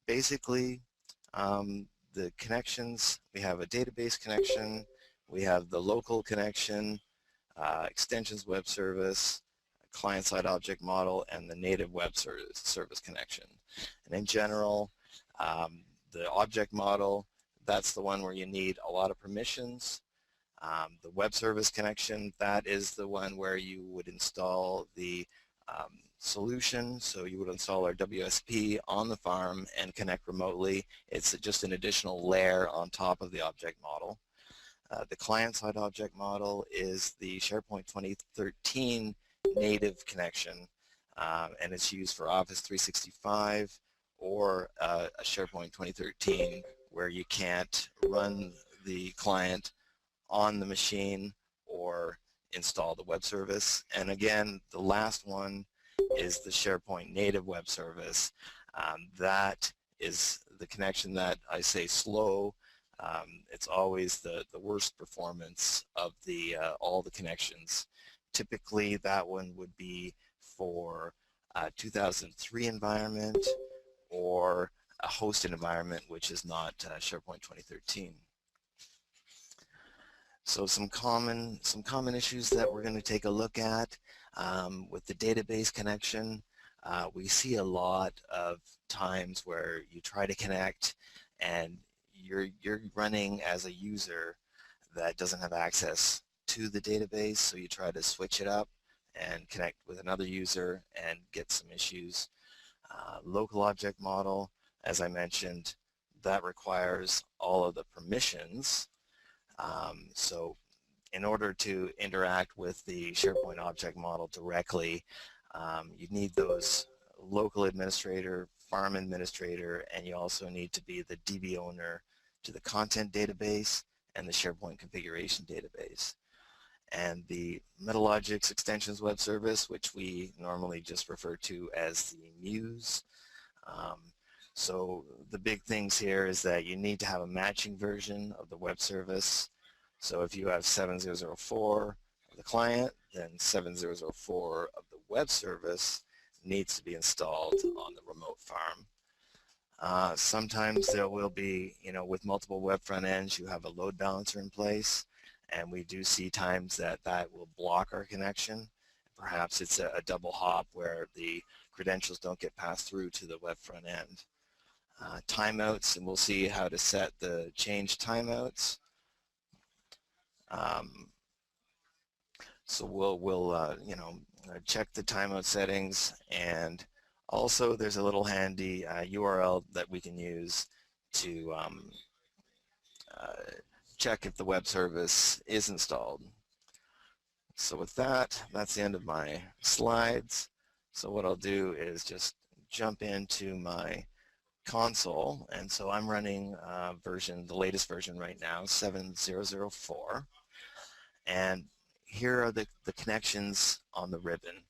basically, the connections, we have a database connection, we have the local connection, extensions web service, client-side object model, and the native web service connection. And in general, the object model, that's the one where you need a lot of permissions. The web service connection, that is the one where you would install the solution. So you would install our WSP on the farm and connect remotely. It's just an additional layer on top of the object model. The client-side object model is the SharePoint 2013 native connection, and it's used for Office 365 or a SharePoint 2013 where you can't run the client on the machine or install the web service. And again, the last one is the SharePoint native web service. That is the connection that I say slow. It's always the worst performance of the all the connections. Typically, that one would be for a 2003 environment or a hosted environment, which is not SharePoint 2013. So some common issues that we're going to take a look at with the database connection. We see a lot of times where you try to connect and you're running as a user that doesn't have access to the database, so you try to switch it up and connect with another user and get some issues. Local object model, as I mentioned, that requires all of the permissions. So in order to interact with the SharePoint object model directly, you need those local administrator, farm administrator, and you also need to be the DB owner to the content database and the SharePoint configuration database. And the Metalogix extensions web service, which we normally just refer to as the Muse. So the big things here is that you need to have a matching version of the web service. So if you have 7004 of the client, then 7004 of the web service needs to be installed on the remote farm. Sometimes there will be, with multiple web front ends, you have a load balancer in place, and we do see times that will block our connection. Perhaps it's a double hop where the credentials don't get passed through to the web front end. Timeouts, and we'll see how to set the change timeouts. So we'll check the timeout settings, and also there's a little handy URL that we can use to check if the web service is installed. So with that, that's the end of my slides. So what I'll do is just jump into my console, and so I'm running the latest version right now, 7004, and here are the connections on the ribbon.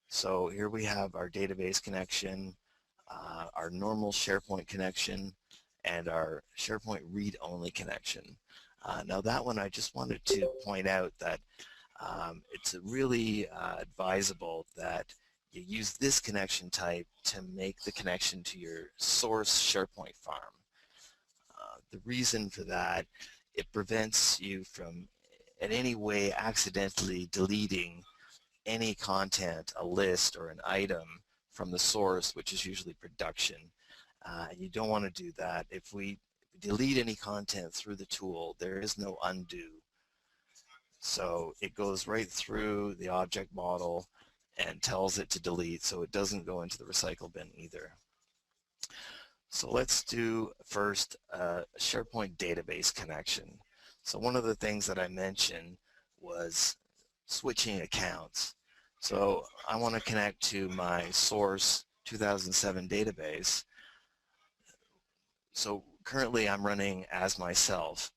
So here we have our database connection, our normal SharePoint connection, and our SharePoint read-only connection. Now that one, I just wanted to point out that it's really advisable that you use this connection type to make the connection to your source SharePoint farm. The reason for that, it prevents you from in any way accidentally deleting any content, a list or an item from the source, which is usually production. You don't want to do that. If we delete any content through the tool, there is no undo. So it goes right through the object model and tells it to delete, so it doesn't go into the recycle bin either. So let's do first a SharePoint database connection. So one of the things that I mentioned was switching accounts. So I want to connect to my source 2007 database. So currently I'm running as myself,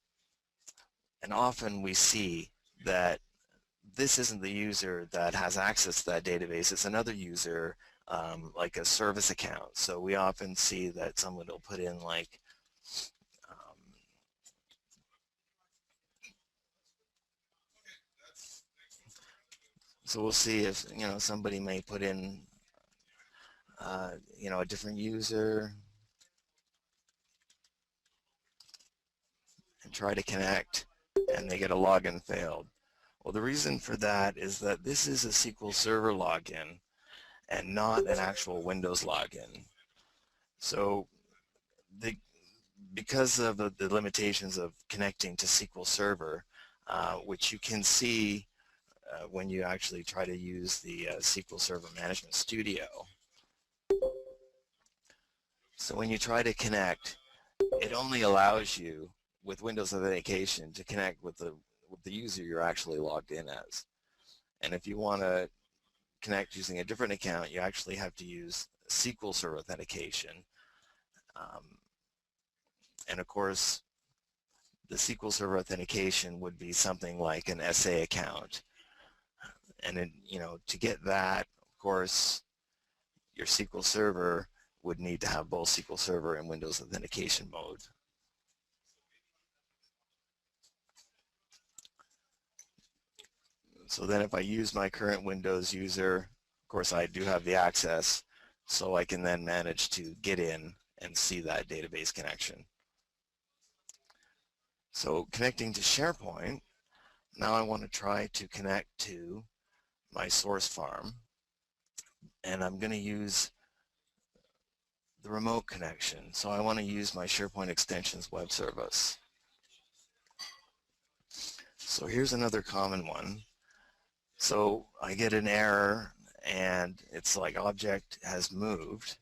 and often we see that this isn't the user that has access to that database. It's another user, like a service account. So we often see that someone will put in like so we'll see if somebody may put in a different user. and try to connect, and they get a login failed. Well, the reason for that is that this is a SQL Server login and not an actual Windows login. So because of the limitations of connecting to SQL Server, which you can see when you actually try to use the SQL Server Management Studio. So when you try to connect, it only allows you with Windows Authentication to connect with the user you're actually logged in as. And if you want to connect using a different account, you actually have to use SQL Server Authentication. And of course, the SQL Server Authentication would be something like an SA account. And then, to get that, of course, your SQL Server would need to have both SQL Server and Windows Authentication mode. So then if I use my current Windows user, of course I do have the access, so I can then manage to get in and see that database connection. So connecting to SharePoint, now I want to try to connect to my source farm, and I'm going to use the remote connection. So I want to use my SharePoint Extensions web service. So here's another common one. So I get an error and it's like object has moved.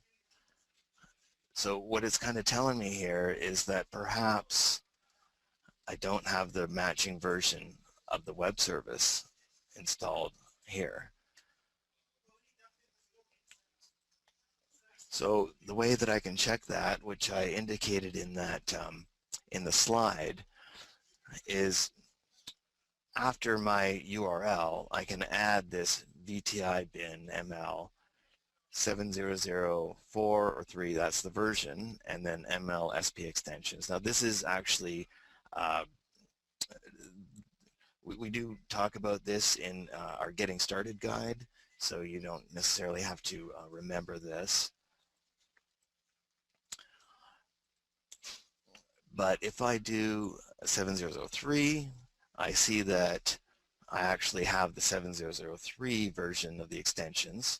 So what it's kind of telling me here is that perhaps I don't have the matching version of the web service installed here. So the way that I can check that, which I indicated in that in the slide, is after my URL, I can add this VTI bin ML 7004 or 3, that's the version, and then ML SP extensions. Now this is actually, we do talk about this in our Getting Started guide, so you don't necessarily have to remember this. But if I do 7003, I see that I actually have the 7003 version of the extensions.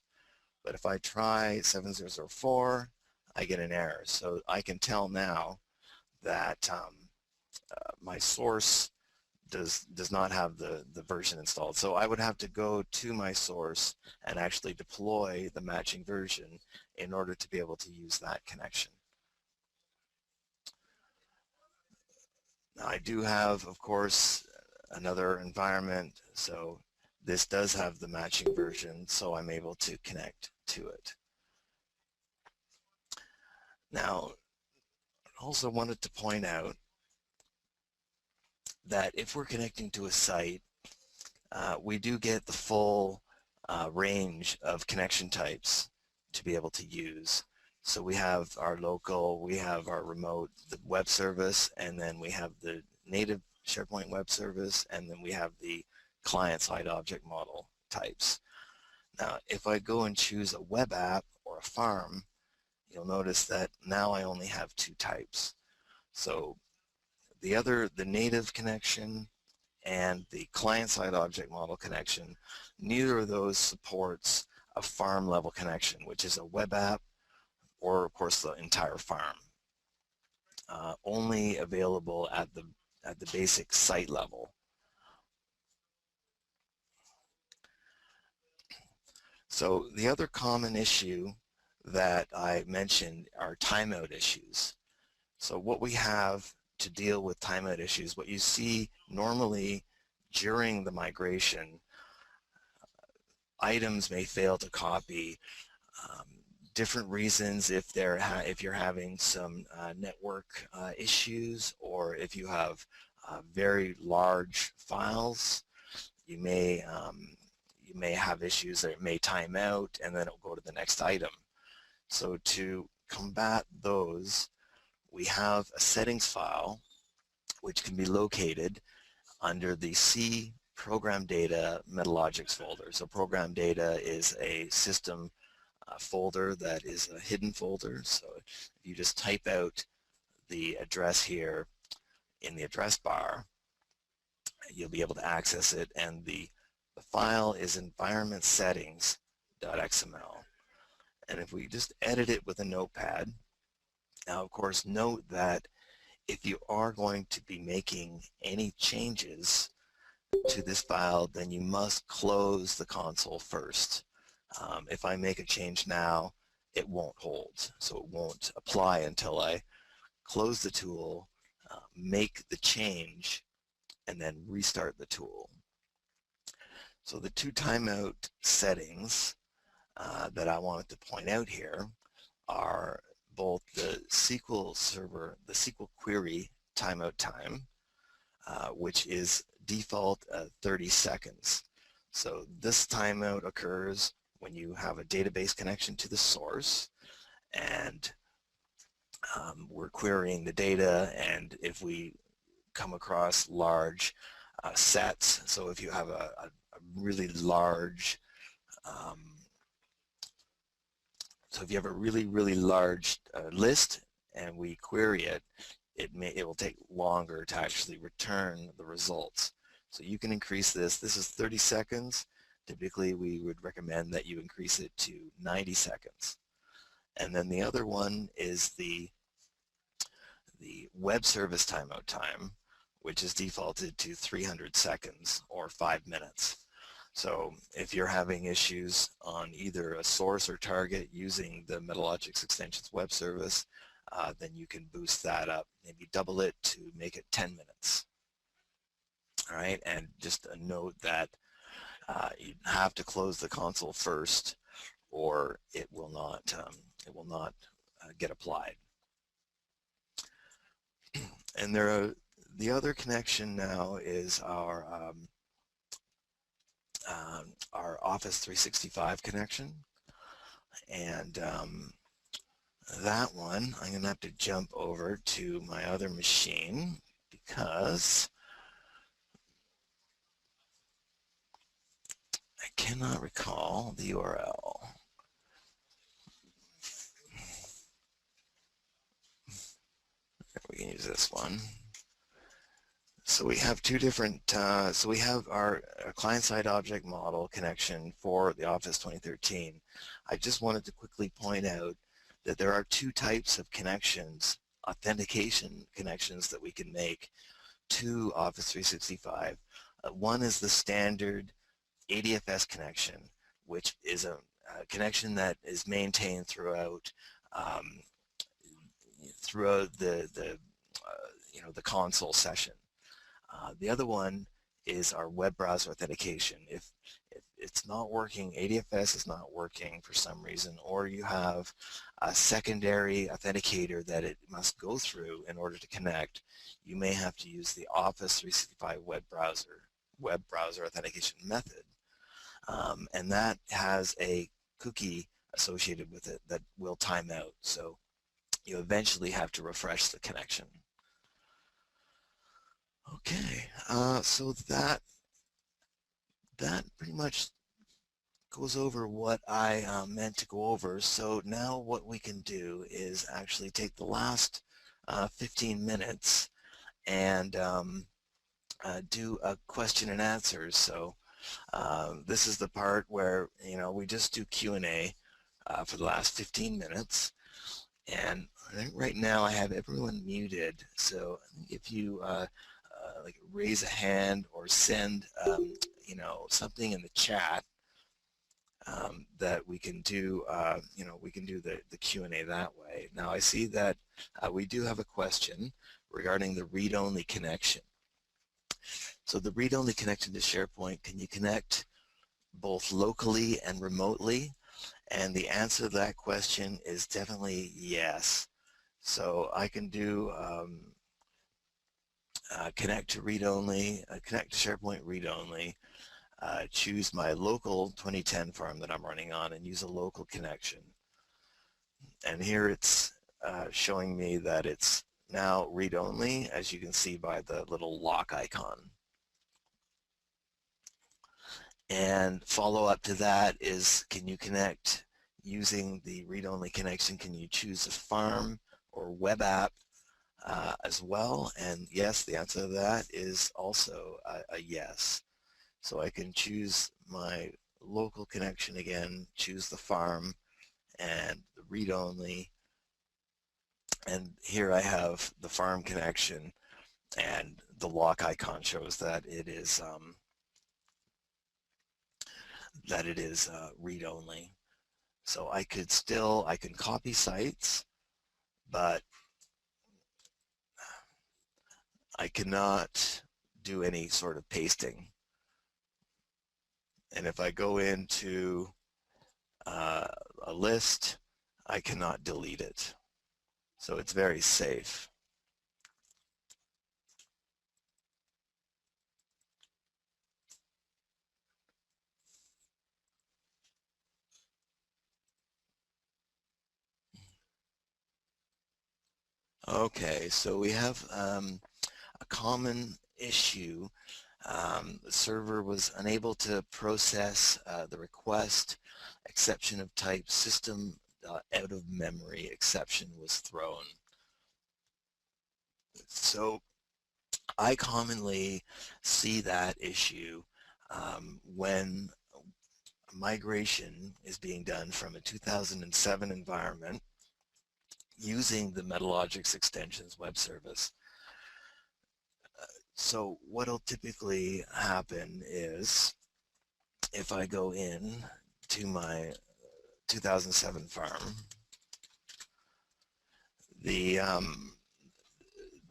But if I try 7004, I get an error. So I can tell now that my source does not have the version installed. So I would have to go to my source and actually deploy the matching version in order to be able to use that connection. Now I do have, of course, another environment, so this does have the matching version, so I'm able to connect to it. Now, I also wanted to point out that if we're connecting to a site, we do get the full range of connection types to be able to use. So we have our local, we have our remote, the web service, and then we have the native SharePoint web service, and then we have the client-side object model types. Now, if I go and choose a web app or a farm, you'll notice that now I only have 2 types. So the native connection and the client-side object model connection, neither of those supports a farm level connection, which is a web app or of course the entire farm. Only available at the basic site level. So the other common issue that I mentioned are timeout issues. So what we have to deal with timeout issues, what you see normally during the migration, items may fail to copy. Different reasons, if you're having some network issues, or if you have very large files, you may have issues that it may time out and then it'll go to the next item. So to combat those, we have a settings file which can be located under the C program data Metalogics folder. So program data is a system folder that is a hidden folder. So if you just type out the address here in the address bar, you'll be able to access it, and the file is environment settings.xml. And if we just edit it with a notepad, now of course note that if you are going to be making any changes to this file, then you must close the console first. If I make a change now, it won't hold, so it won't apply until I close the tool, make the change, and then restart the tool. So the two timeout settings that I wanted to point out here are both the SQL server, the SQL query timeout time, which is default 30 seconds. So this timeout occurs when you have a database connection to the source, and we're querying the data, and if we come across large sets, so if you have a really large so if you have a really large list and we query it, it will take longer to actually return the results. So you can increase this. This is 30 seconds. Typically we would recommend that you increase it to 90 seconds. And then the other one is the web service timeout time, which is defaulted to 300 seconds or 5 minutes. So if you're having issues on either a source or target using the Metalogix Extensions web service, then you can boost that up, maybe double it to make it 10 minutes. All right, and just a note that you have to close the console first, or it will not get applied. And the other connection now is our Office 365 connection, and that one I'm going to have to jump over to my other machine because I cannot recall the URL. We can use this one. So we have two different, so we have our client-side object model connection for the Office 2013. I just wanted to quickly point out that there are two types of connections, authentication connections that we can make to Office 365. One is the standard ADFS connection, which is a connection that is maintained throughout the console session. The other one is our web browser authentication. If it's not working, ADFS is not working for some reason, or you have a secondary authenticator that it must go through in order to connect, you may have to use the Office 365 web browser authentication method. And that has a cookie associated with it that will time out. So you eventually have to refresh the connection. Okay, so that pretty much goes over what I meant to go over. So now what we can do is actually take the last 15 minutes and do a question and answers. So this is the part where we just do Q&A for the last 15 minutes. And I think right now I have everyone muted. So if you like raise a hand or send something in the chat, that we can do we can do the Q&A that way. Now I see that we do have a question regarding the read-only connection. So the read-only connection to SharePoint, can you connect both locally and remotely? And the answer to that question is definitely yes. So I can do connect to read-only, connect to SharePoint read-only, choose my local 2010 farm that I'm running on and use a local connection. And here it's showing me that it's now read-only, as you can see by the little lock icon. And follow-up to that is, can you connect using the read-only connection? Can you choose a farm or web app as well, and yes, the answer to that is also a yes. So I can choose my local connection again, choose the farm and the read-only, and here I have the farm connection, and the lock icon shows that it is read-only. So I can copy sites, but I cannot do any sort of pasting. And if I go into a list, I cannot delete it. So it's very safe. Okay, so we have a common issue. The server was unable to process the request. Exception of type system out of memory exception was thrown. So I commonly see that issue when migration is being done from a 2007 environment using the MetaLogix extensions web service. So what'll typically happen is if I go in to my 2007 farm, the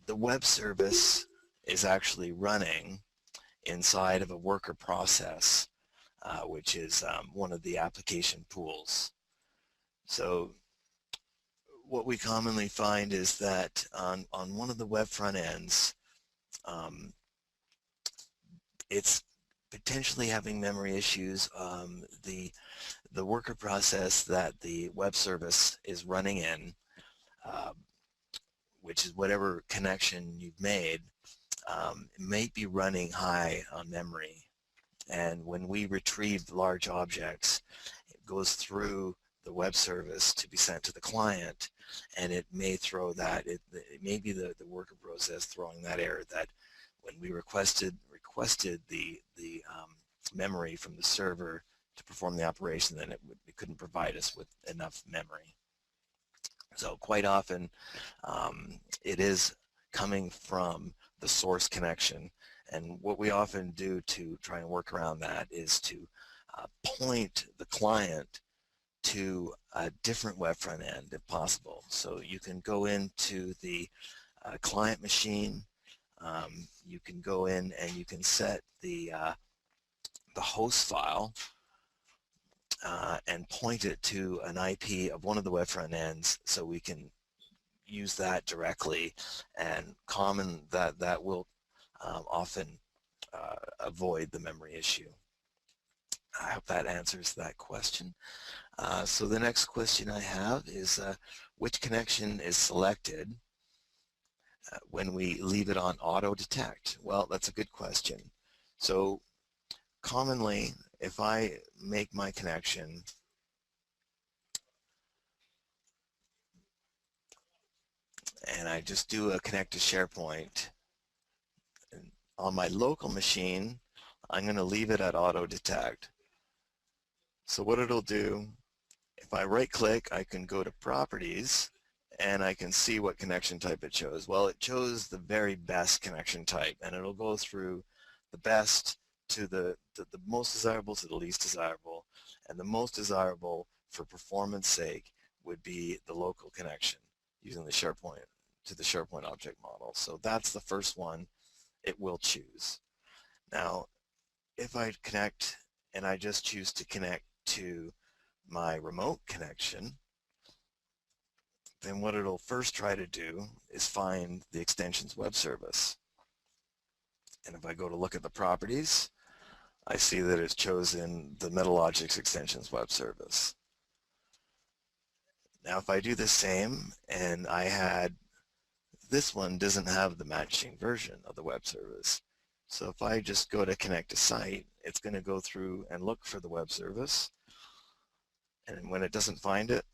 web service is actually running inside of a worker process, which is one of the application pools. So what we commonly find is that on one of the web front ends, it's potentially having memory issues. The worker process that the web service is running in, which is whatever connection you've made, may be running high on memory. And when we retrieve large objects, it goes through the web service to be sent to the client, and it may throw that, it may be the worker process throwing that error that when we requested the memory from the server to perform the operation, then it couldn't provide us with enough memory. So quite often it is coming from the source connection, and what we often do to try and work around that is to point the client to a different web front end if possible. So you can go into the client machine, you can go in and you can set the host file and point it to an IP of one of the web front ends, so we can use that directly, and that will often avoid the memory issue. I hope that answers that question. So the next question I have is which connection is selected when we leave it on auto detect? Well, that's a good question. So commonly, if I make my connection and I just do a connect to SharePoint, on my local machine, I'm going to leave it at auto detect. So what it'll do, if I right click, I can go to properties and I can see what connection type it chose. Well, it chose the very best connection type, and it'll go through the best to the most desirable to the least desirable, and the most desirable for performance sake would be the local connection using the SharePoint to the SharePoint object model. So that's the first one it will choose. Now, if I connect and I just choose to connect to my remote connection, then what it'll first try to do is find the extensions web service. And if I go to look at the properties, I see that it's chosen the MetaLogix extensions web service. Now if I do the same, and this one doesn't have the matching version of the web service. So if I just go to connect to site, it's going to go through and look for the web service. And when it doesn't find it,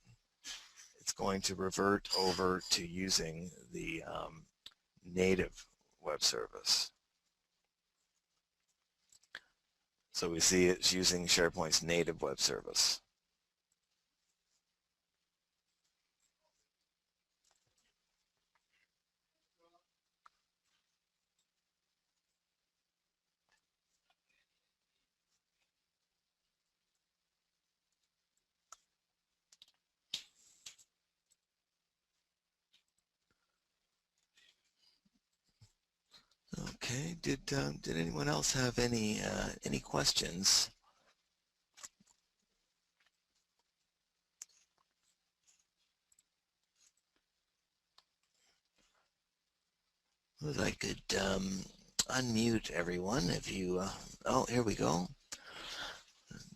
it's going to revert over to using the native web service. So we see it's using SharePoint's native web service. Okay, did anyone else have any questions? Well, I could unmute everyone if you, oh, here we go.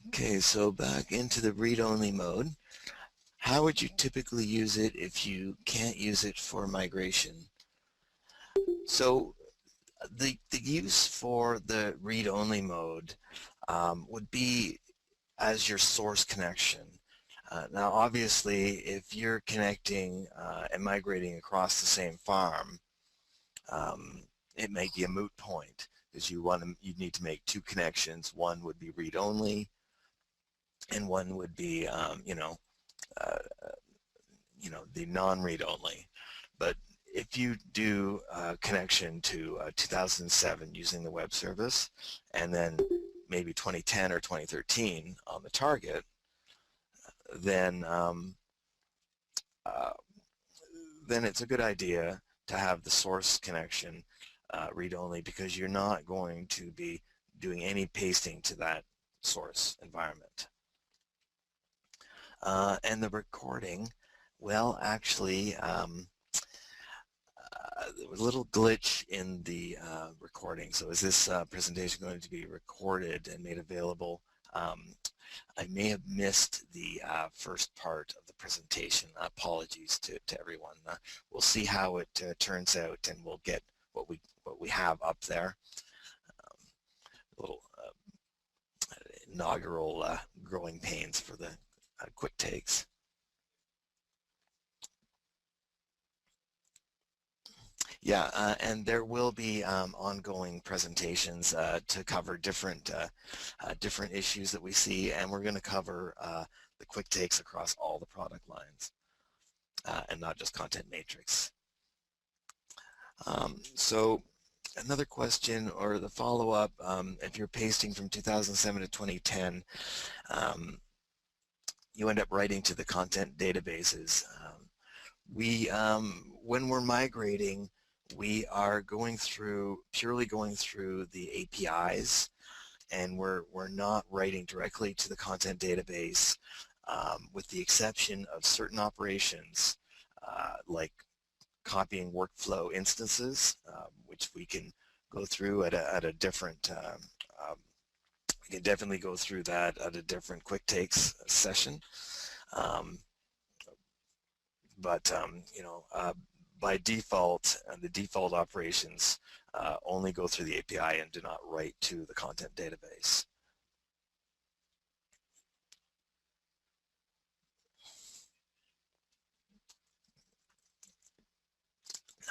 Okay, so back into the read-only mode. How would you typically use it if you can't use it for migration? So the use for the read-only mode would be as your source connection. Now obviously if you're connecting and migrating across the same farm, it may be a moot point because you need to make two connections. One would be read-only and one would be the non-read-only. But if you do a connection to 2007 using the web service and then maybe 2010 or 2013 on the target, then it's a good idea to have the source connection read-only, because you're not going to be doing any pasting to that source environment. And the recording, well, actually, there was a little glitch in the recording. So is this presentation going to be recorded and made available? I may have missed the first part of the presentation. Apologies to everyone. We'll see how it turns out, and we'll get what we have up there. Little inaugural growing pains for the quick takes. Yeah, and there will be ongoing presentations to cover different issues that we see, and we're going to cover the quick takes across all the product lines, and not just Content Matrix. So another question, or the follow-up, if you're pasting from 2007 to 2010, you end up writing to the content databases. When we're migrating, we are purely going through the APIs, and we're not writing directly to the content database, with the exception of certain operations like copying workflow instances, which we can go through at a different, we can definitely go through that at a different quick takes session. By default, the default operations only go through the API and do not write to the content database.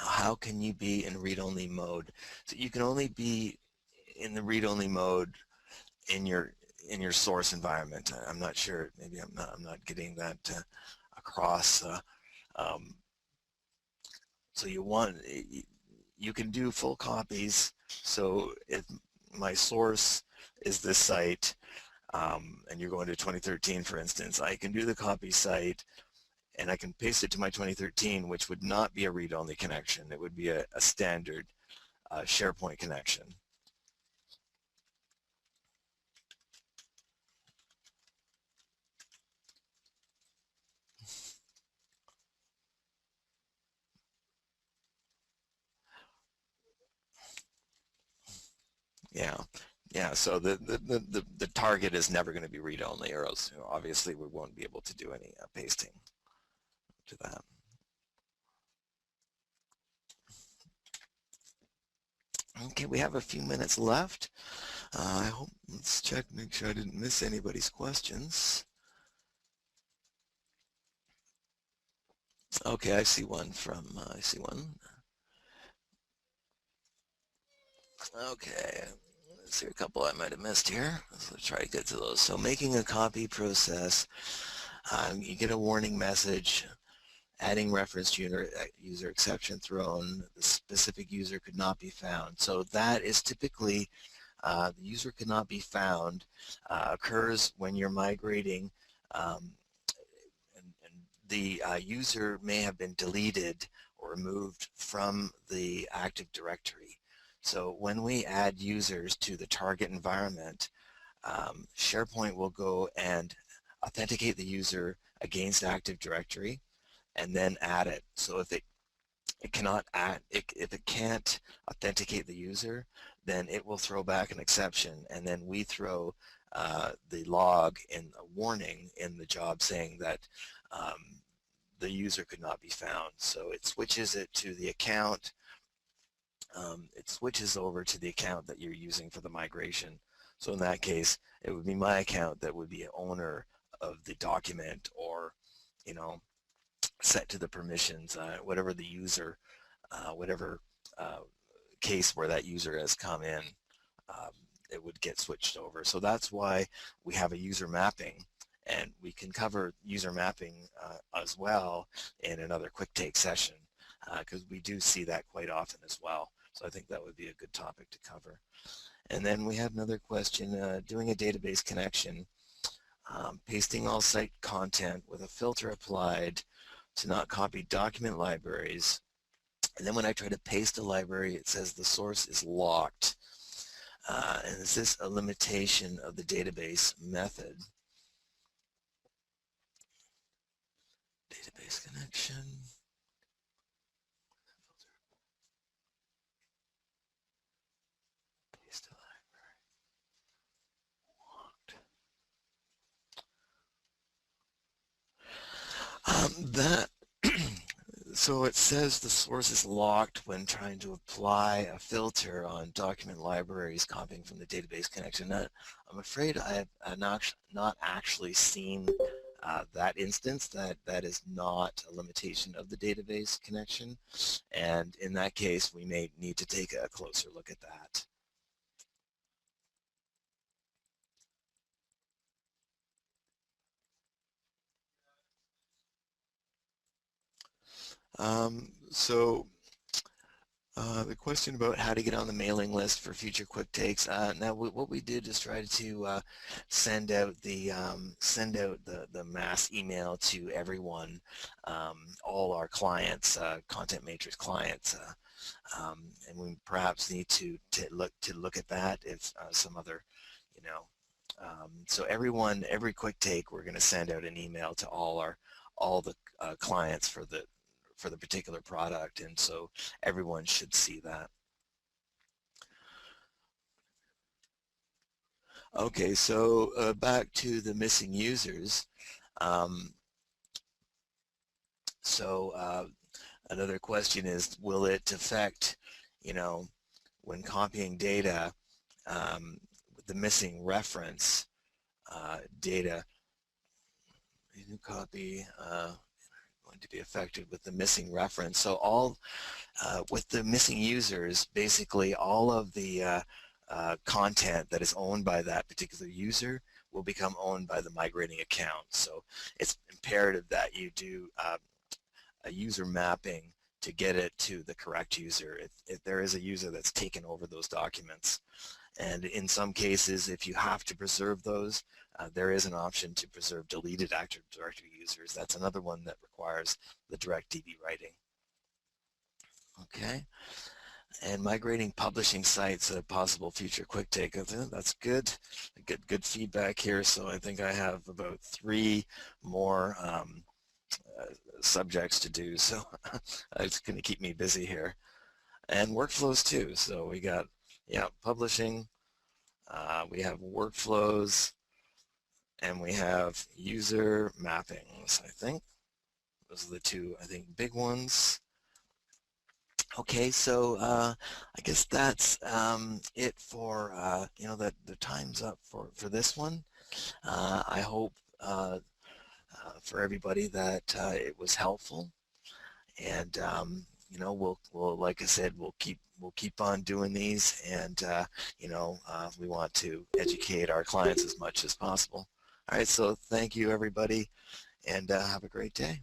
Now, how can you be in read-only mode? So you can only be in the read-only mode in your source environment. I'm not sure. Maybe I'm not getting that across. So you can do full copies. So if my source is this site, and you're going to 2013, for instance, I can do the copy site, and I can paste it to my 2013, which would not be a read-only connection. It would be a standard SharePoint connection. Yeah. So the target is never going to be read-only, or else obviously we won't be able to do any pasting to that. Okay, we have a few minutes left. Let's check, make sure I didn't miss anybody's questions. Okay, I see one from, I see one. Okay, let's see a couple I might have missed here. Let's try to get to those. So making a copy process, you get a warning message, adding reference user exception thrown, the specific user could not be found. So that is typically, the user could not be found, occurs when you're migrating, um, and the user may have been deleted or removed from the Active Directory. So when we add users to the target environment, SharePoint will go and authenticate the user against Active Directory and then add it. So if it cannot add, if it can't authenticate the user, then it will throw back an exception, and then we throw the log in a warning in the job saying that the user could not be found. So it switches it to the account. It switches over to the account that you're using for the migration. So in that case, it would be my account that would be owner of the document, or, you know, set to the permissions, whatever the user, whatever case where that user has come in, um, it would get switched over. So that's why we have a user mapping, and we can cover user mapping as well in another quick take session, because we do see that quite often as well. So I think that would be a good topic to cover. And then we have another question, doing a database connection, pasting all site content with a filter applied to not copy document libraries. And then when I try to paste a library, it says the source is locked. And is this a limitation of the database method? Database connection. Paste a library locked. That So it says the source is locked when trying to apply a filter on document libraries copying from the database connection. I'm afraid I have not actually seen that instance. That is not a limitation of the database connection, and in that case we may need to take a closer look at that. So the question about how to get on the mailing list for future quick takes. Now, what we did is try to send out the mass email to everyone, all our clients, Content Matrix clients, and we perhaps need to look at that if some other, you know. So every quick take, we're going to send out an email to all the clients for the particular product, and so everyone should see that. Okay, so back to the missing users. So another question is, will it affect, you know, when copying data, with the missing reference data, new copy going to be affected with the missing reference. So all with the missing users, basically all of the content that is owned by that particular user will become owned by the migrating account. So it's imperative that you do a user mapping to get it to the correct user if there is a user that's taken over those documents. And in some cases, if you have to preserve those, there is an option to preserve deleted Active Directory users. That's another one that requires the DirectDB writing. Okay. And migrating publishing sites, a possible future quick take. That's good. Good feedback here. So I think I have about 3 more subjects to do. So it's going to keep me busy here. And workflows too. So we got, yeah, publishing. We have workflows, and we have user mappings. I think those are the 2, I think, big ones. Okay, so I guess that's it for, you know, the time's up for this one. I hope for everybody that it was helpful. and you know, we'll like I said, we'll keep on doing these, and you know, we want to educate our clients as much as possible. All right, so thank you everybody, and have a great day.